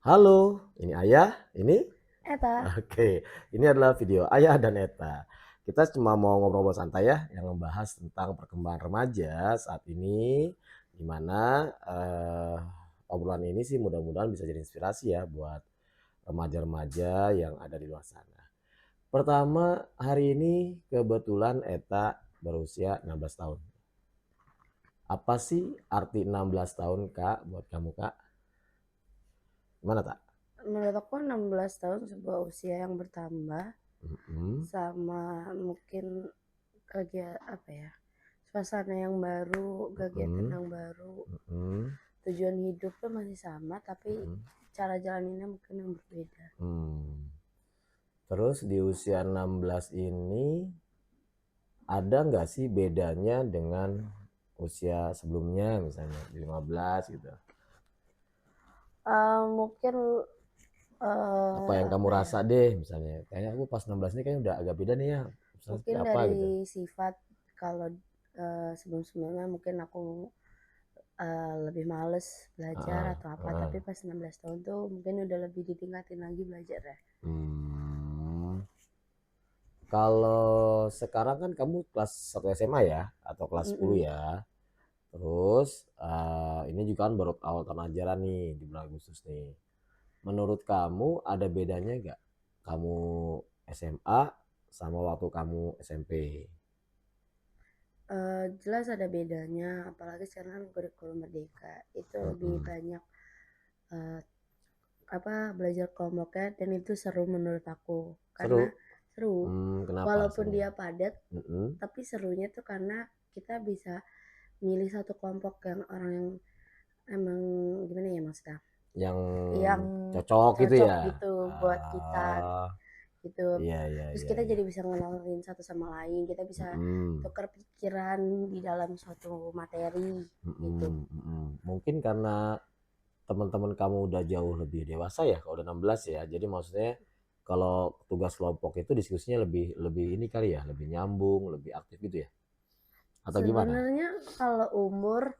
Halo, ini Ayah, ini Eta. oke. Ini adalah video Ayah dan Eta. Kita cuma mau ngobrol-ngobrol santai ya, yang membahas tentang perkembangan remaja saat ini, di mana obrolan ini sih mudah-mudahan bisa jadi inspirasi ya buat remaja-remaja yang ada di luar sana. Pertama, hari ini kebetulan Eta berusia 16 tahun. Apa sih arti 16 tahun, Kak, buat kamu, Kak? Gimana, Tak? Menurut aku 16 tahun sebuah usia yang bertambah Mm-mm. sama mungkin apa ya, suasana yang baru, kegiatan Mm-mm. yang baru, Mm-mm. tujuan hidup tuh masih sama tapi Mm-mm. cara jalaninnya mungkin yang berbeda. Hmm. Terus di usia 16 ini ada nggak sih bedanya dengan usia sebelumnya misalnya di 15 gitu? Mungkin Apa yang kamu apa ya, rasa deh misalnya? Kayaknya aku pas 16 ini kayaknya udah agak beda nih ya. Misalnya seperti mungkin apa gitu? dari sifat. Kalau sebelum-sebelumnya mungkin aku lebih males belajar Ah, atau apa, ah. tapi pas 16 tahun tuh mungkin udah lebih ditingkatin lagi belajar ya. Hmm. Kalau sekarang kan kamu kelas 1 SMA ya atau kelas 10 Mm-mm. ya. Terus ini juga kan baru awal tahun ajaran nih di bulan Agustus nih. Menurut kamu ada bedanya nggak kamu SMA sama waktu kamu SMP? Jelas ada bedanya, apalagi sekarang kan kurikulum merdeka itu lebih Mm-mm. banyak eh, belajar kelompoknya, dan itu seru menurut aku karena Seru? seru Kenapa walaupun serunya? dia padat, Mm-mm. tapi serunya tuh karena kita bisa milih satu kelompok yang orang yang emang gimana ya, maksudnya Yang yang cocok gitu cocok ya? gitu buat kita Ah, gitu. iya iya Terus iya kita iya. jadi bisa ngenalin satu sama lain, kita bisa Mm-mm. tukar pikiran di dalam suatu materi gitu. Mm-mm. Mm-mm. Mungkin karena teman-teman kamu udah jauh lebih dewasa ya, kalau udah 16 ya. Jadi maksudnya kalau tugas kelompok itu diskusinya lebih lebih ini kali ya, lebih nyambung, lebih aktif gitu ya. Atau gimana? Sebenarnya kalau umur,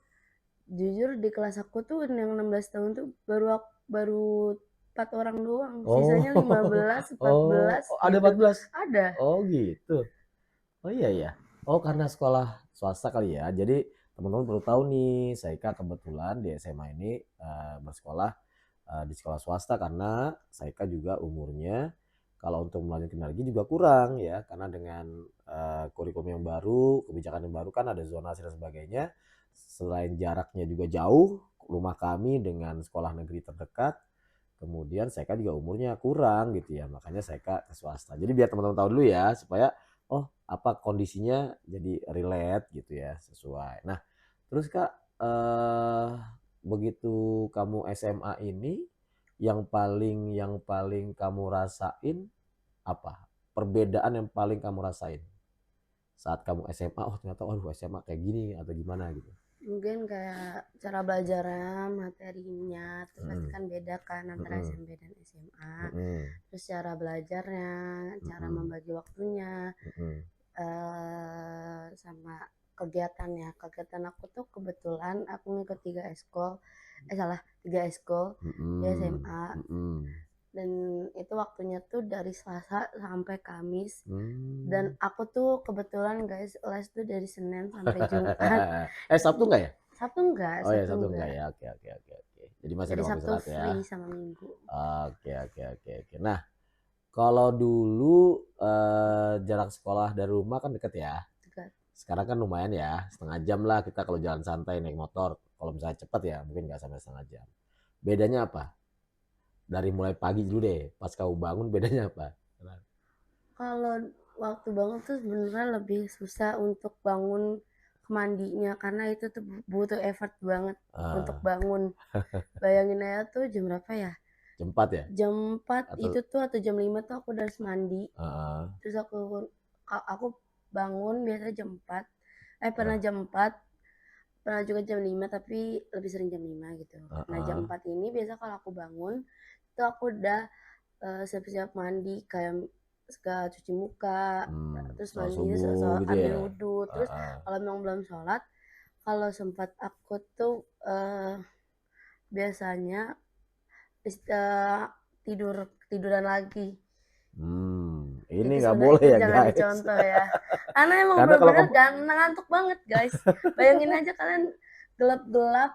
jujur di kelas aku tuh yang 16 tahun tuh baru 4 orang doang. Oh, Sisanya 15, oh, 14 oh, ada gitu. 14. Ada. Oh gitu. Oh iya ya. Oh karena sekolah swasta kali ya. Jadi teman-teman perlu tahu nih, Saika kebetulan di SMA ini bersekolah di sekolah swasta karena Saika juga umurnya kalau untuk melanjutkan lagi juga kurang ya karena dengan kurikulum yang baru, kebijakan yang baru kan ada zonasi dan sebagainya. Selain jaraknya juga jauh, rumah kami dengan sekolah negeri terdekat, kemudian saya kan juga umurnya kurang gitu ya, makanya saya ke swasta. Jadi biar teman-teman tahu dulu ya supaya oh apa kondisinya jadi relate gitu ya sesuai. Nah terus Kak, begitu kamu SMA ini yang paling kamu rasain apa? Perbedaan yang paling kamu rasain saat kamu SMA, oh ternyata waduh SMA kayak gini atau gimana gitu. Mungkin kayak cara belajarnya, materinya, terus pasti Mm-mm. kan beda kan antara Mm-mm. SMP dan SMA. Mm-mm. Terus cara belajarnya, cara Mm-mm. membagi waktunya, Mm-mm. sama kegiatannya. Kegiatan aku tuh kebetulan aku ngikut 3 eskul di Mm-mm. SMA, Mm-mm. dan itu waktunya tuh dari Selasa sampai Kamis, dan Hmm. aku tuh kebetulan guys les tuh dari Senin sampai Jumat. Sabtu nggak ya? Oh ya Sabtu Sabtu nggak enggak. ya? Oke oke oke oke. Jadi masih Jadi ada waktu Sabtu istirahat ya. free sama Minggu. Oke oke oke oke. Nah kalau dulu jarak sekolah dari rumah kan deket ya. Dekat. Sekarang kan lumayan ya, setengah jam lah kita kalau jalan santai naik motor. Kalau misalnya cepat ya mungkin nggak sampai setengah jam. Bedanya apa? Dari mulai pagi dulu deh. Pas kamu bangun bedanya apa? Kalau waktu bangun tuh sebenarnya lebih susah untuk bangun mandinya, karena itu tuh butuh effort banget untuk Ah, bangun. Bayangin aja tuh jam berapa ya? jam 4 ya? Jam 4 Atau itu tuh atau jam 5 tuh aku udah harus mandi. uh, Terus aku bangun biasanya jam 4. Pernah uh, jam 4, pernah juga jam 5, tapi lebih sering jam 5 gitu. Nah, jam uh, 4 ini biasa kalau aku bangun itu aku udah siap-siap mandi, kayak segala cuci muka, terus sholat mandi, subuh gitu ambil ya. wudhu. Terus Uh, kalau memang belum sholat, kalau sempat aku tuh biasanya tiduran lagi. Ini Itu nggak sebenarnya boleh itu ya jangan guys. dicontoh ya. Karena emang Karena kalau bener-bener ngantuk banget guys. Bayangin aja kalian gelap-gelap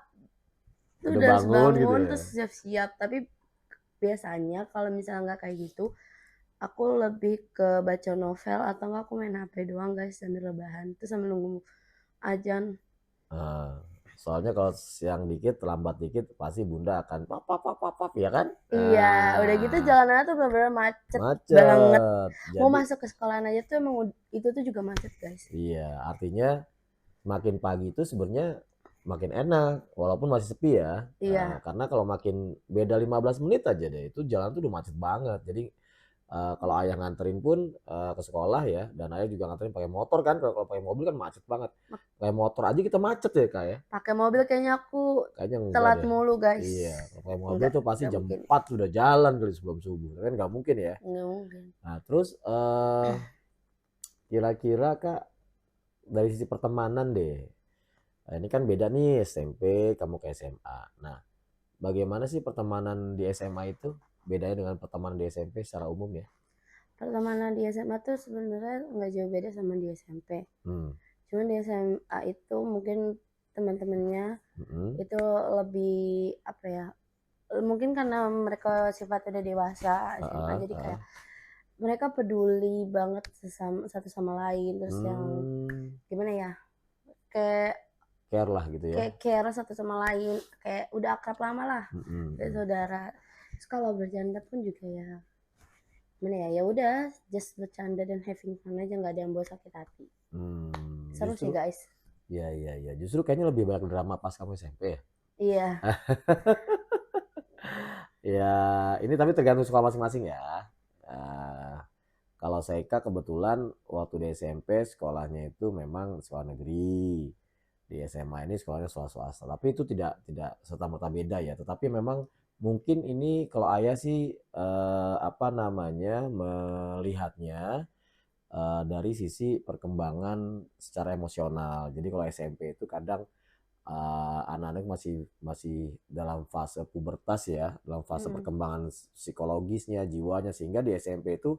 tuh udah udah harus bangun gitu bangun ya. terus siap-siap. Tapi biasanya kalau misalnya nggak kayak gitu, aku lebih ke baca novel atau nggak aku main HP doang guys sambil rebahan. Terus sambil nunggu ajan. Nah, soalnya kalau siang dikit, terlambat dikit, pasti bunda akan pap pap pap pap, pap, ya kan? Iya, udah gitu Nah, jalanannya tuh bener-bener macet banget. macet. Mau Jadi, masuk ke sekolahan aja tuh emang itu tuh juga macet guys. iya, artinya makin pagi itu sebenarnya makin enak, walaupun masih sepi ya. Iya, Karena kalau makin beda 15 menit aja deh, itu jalan tuh udah macet banget. Jadi kalau ayah nganterin pun ke sekolah ya, dan ayah juga nganterin pakai motor kan. Kalau pakai mobil kan macet banget. Pakai motor aja kita macet ya kak ya. pakai mobil kayaknya aku Kayaknya enggak telat deh. mulu guys. Iya, kalau pakai mobil Enggak, tuh pasti enggak jam mungkin. 4 sudah jalan kali sebelum subuh. Kan nggak mungkin ya. Enggak mungkin. Nah, terus kira-kira kak dari sisi pertemanan deh. Nah, ini kan beda nih SMP, kamu ke SMA. Nah, bagaimana sih pertemanan di SMA itu? Bedanya dengan pertemanan di SMP secara umum ya? Pertemanan di SMA tuh sebenarnya nggak jauh beda sama di SMP. Hmm. Cuman di SMA itu mungkin teman-temannya Mm-mm. itu lebih apa ya? Mungkin karena mereka sifatnya udah dewasa SMA Ah, jadi ah, kayak ah. mereka peduli banget satu sama lain terus yang Hmm, gimana ya? Kayak care lah gitu ya. kayak care satu sama lain, kayak udah akrab lama lah, kayak Mm-mm. saudara. Terus kalau bercanda pun juga ya gimana ya, ya udah just bercanda dan having fun aja, nggak ada yang bawa sakit hati. Seru sih Justru, guys. ya ya ya, justru kayaknya lebih banyak drama pas kamu SMP ya. Iya, Ya, ini tapi tergantung sekolah masing-masing ya. Eh, Kalau Seika kebetulan waktu di SMP sekolahnya itu memang sekolah negeri. Di SMA ini sekolahnya sekolah swasta. Tapi itu tidak serta-merta beda ya. Tetapi memang mungkin ini kalau ayah sih apa namanya melihatnya dari sisi perkembangan secara emosional. Jadi kalau SMP itu kadang anak-anak masih masih dalam fase pubertas ya, dalam fase hmm. perkembangan psikologisnya, jiwanya, sehingga di SMP itu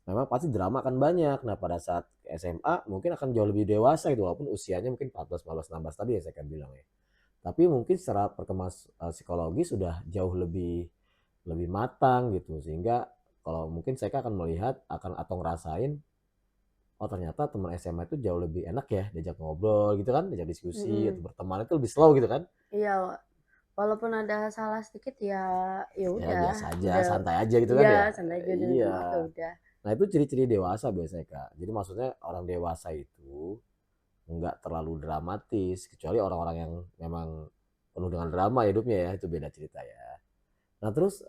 memang pasti drama akan banyak. Nah pada saat SMA mungkin akan jauh lebih dewasa gitu, walaupun usianya mungkin 14, 15, 16 tadi ya saya kan bilang ya. Tapi mungkin secara perkembangan psikologis sudah jauh lebih matang gitu, sehingga kalau mungkin saya akan melihat akan atau ngerasain oh ternyata teman SMA itu jauh lebih enak ya diajak ngobrol gitu kan, diajak diskusi atau Mm-mm. berteman itu lebih slow gitu kan. Iya, walaupun ada salah sedikit ya ya Ya udah biasa aja, udah santai aja gitu kan iya ya. santai aja udah Iya. maaf ya udah. Nah itu ciri-ciri dewasa biasanya kak. Jadi maksudnya orang dewasa itu nggak terlalu dramatis, kecuali orang-orang yang memang penuh dengan drama hidupnya ya, itu beda cerita ya. Nah terus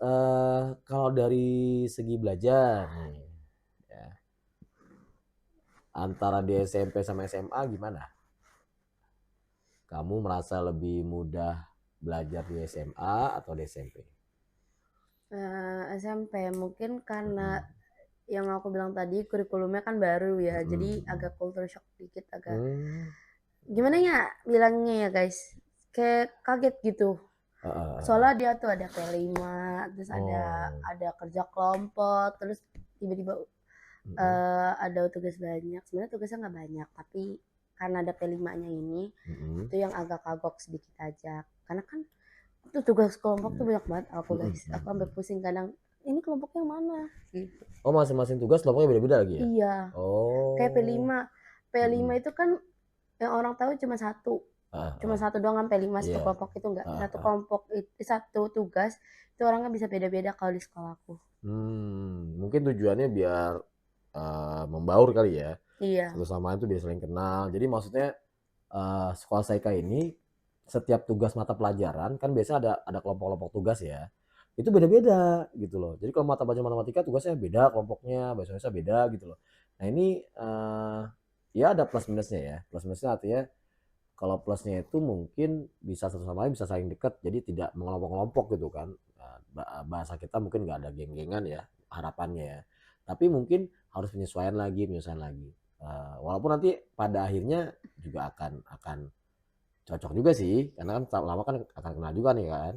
kalau dari segi belajar nih, ya, antara di SMP sama SMA gimana? Kamu merasa lebih mudah belajar di SMA atau di SMP? SMP mungkin karena Mm-mm. yang aku bilang tadi kurikulumnya kan baru ya, jadi Mm-mm. agak culture shock dikit, agak Hmm. gimana ya bilangnya ya guys, kayak kaget gitu. Uh, Soalnya dia tuh ada P5, terus oh. ada kerja kelompok, terus tiba-tiba Mm-mm. ada tugas banyak. Sebenarnya tugasnya nggak banyak, tapi karena ada P5-nya ini, Mm-mm. itu yang agak kagok sedikit aja. Karena kan itu tugas kelompok tuh banyak banget aku Mm-mm. guys. Aku sampai pusing kadang, ini kelompoknya yang mana? Gitu. Oh masing-masing tugas kelompoknya beda-beda lagi ya? Iya, kayak Oh. P5. P5 Mm-mm. itu kan yang orang tahu cuma satu. Cuma Ah. satu doang kan P5 satu Iya. kelompok itu enggak. Ah, Satu ah. kelompok itu satu tugas itu orangnya bisa beda-beda kalau di sekolahku. Mungkin tujuannya biar membaur kali ya. Iya. Satu sama lain tuh biar saling kenal. Jadi maksudnya sekolah Saika ini setiap tugas mata pelajaran kan biasa ada kelompok-kelompok tugas ya. Itu beda-beda gitu loh. Jadi kalau mata pelajaran matematika tugasnya beda kelompoknya, bahasa Indonesia beda gitu loh. Nah ini ya ada plus minusnya ya. Plus minusnya artinya kalau plusnya itu mungkin bisa satu sama lain bisa saling dekat, jadi tidak mengelompok-kelompok gitu kan. Bahasa kita mungkin nggak ada geng-gengan ya harapannya ya. Tapi mungkin harus penyesuaian lagi. Walaupun nanti pada akhirnya juga akan cocok juga sih, karena kan lama kan akan kenal juga nih kan.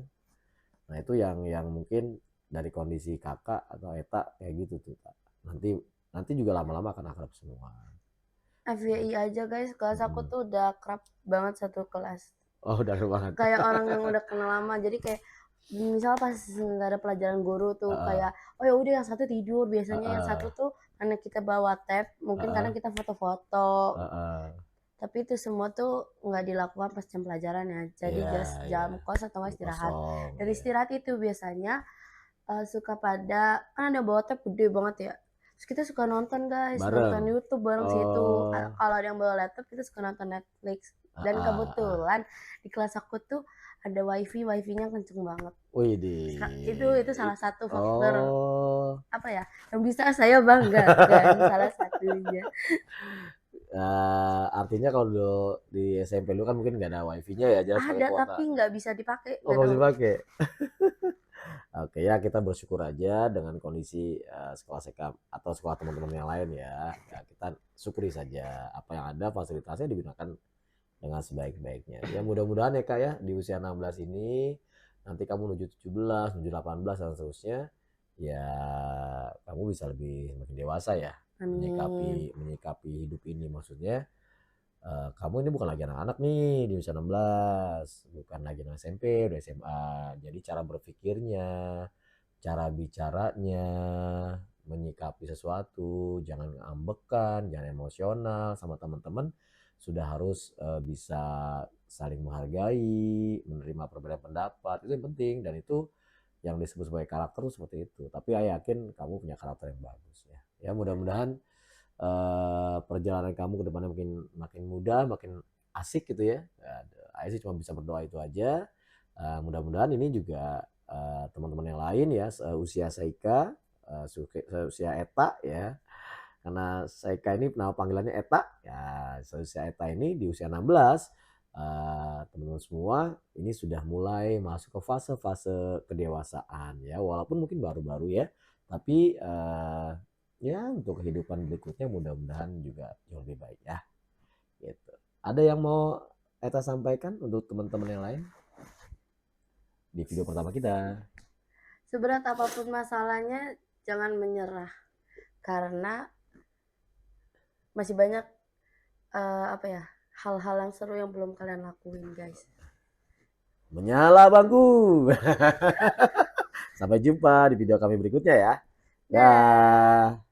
Nah itu yang mungkin dari kondisi kakak atau Eta kayak gitu tuh Kak. Nanti nanti juga lama-lama akan akrab semua. FYI aja guys, kelas aku Mm-mm. tuh udah akrab banget satu kelas. Oh udah banget. Kayak orang yang udah kenal lama. Jadi kayak misal pas nggak ada pelajaran guru tuh Heeh, kayak oh ya udah yang satu tidur, biasanya yang heeh, satu tuh karena kita bawa tab mungkin heeh, kadang kita foto-foto, heeh. tapi itu semua tuh nggak dilakukan pas jam pelajaran ya, jadi Iya, just iya. jam kos atau nggak istirahat. Kosong, Dari iya. istirahat itu biasanya suka pada kan ada bawa tab gede banget ya, terus kita suka nonton guys, nonton Bareng. YouTube bareng situ. Oh, Kalau ada yang bawa laptop kita suka nonton Netflix, dan heeh, heeh. kebetulan di kelas aku tuh ada wifi-nya kenceng banget. Itu Widih. salah satu faktor Oh, apa ya yang bisa saya banggakan, salah satunya. artinya kalau dulu di SMP lu kan mungkin nggak ada wifi-nya ya, jelas pakai Ada kuota. tapi nggak bisa dipakai, Oh, nggak nggak bisa tahu. dipakai. Oke ya, kita bersyukur aja dengan kondisi sekolah sekam atau sekolah teman-teman yang lain ya. Ya kita syukuri saja apa yang ada, fasilitasnya digunakan dengan sebaik-baiknya. Ya mudah-mudahan ya Kak ya di usia 16 ini nanti kamu menuju 17, menuju 18 dan seterusnya ya kamu bisa lebih makin dewasa ya Amin. menyikapi menyikapi hidup ini maksudnya kamu ini bukan lagi anak-anak nih di usia 16, bukan lagi anak SMP, udah SMA. Jadi cara berpikirnya, cara bicaranya, menyikapi sesuatu, jangan ngambekan, jangan emosional sama teman-teman, sudah harus bisa saling menghargai, menerima perbedaan pendapat, itu yang penting dan itu yang disebut sebagai karakter itu seperti itu. Tapi saya yakin kamu punya karakter yang bagus ya. Ya mudah-mudahan perjalanan kamu ke depannya makin makin mudah, makin asik gitu ya. Saya sih cuma bisa berdoa itu aja. Mudah-mudahan ini juga teman-teman yang lain ya usia Saika, usia Eta ya. Karena Saika ini nama panggilannya Eta, ya usia Eta ini di usia 16 teman-teman semua ini sudah mulai masuk ke fase-fase kedewasaan ya, walaupun mungkin baru-baru ya, tapi ya untuk kehidupan berikutnya mudah-mudahan juga jauh lebih baik ya gitu. Ada yang mau Eta sampaikan untuk teman-teman yang lain di video pertama kita? Seberat apapun masalahnya jangan menyerah, karena masih banyak apa ya, hal-hal yang seru yang belum kalian lakuin guys. Menyala bangku. Sampai jumpa di video kami berikutnya ya. Dah. Dah.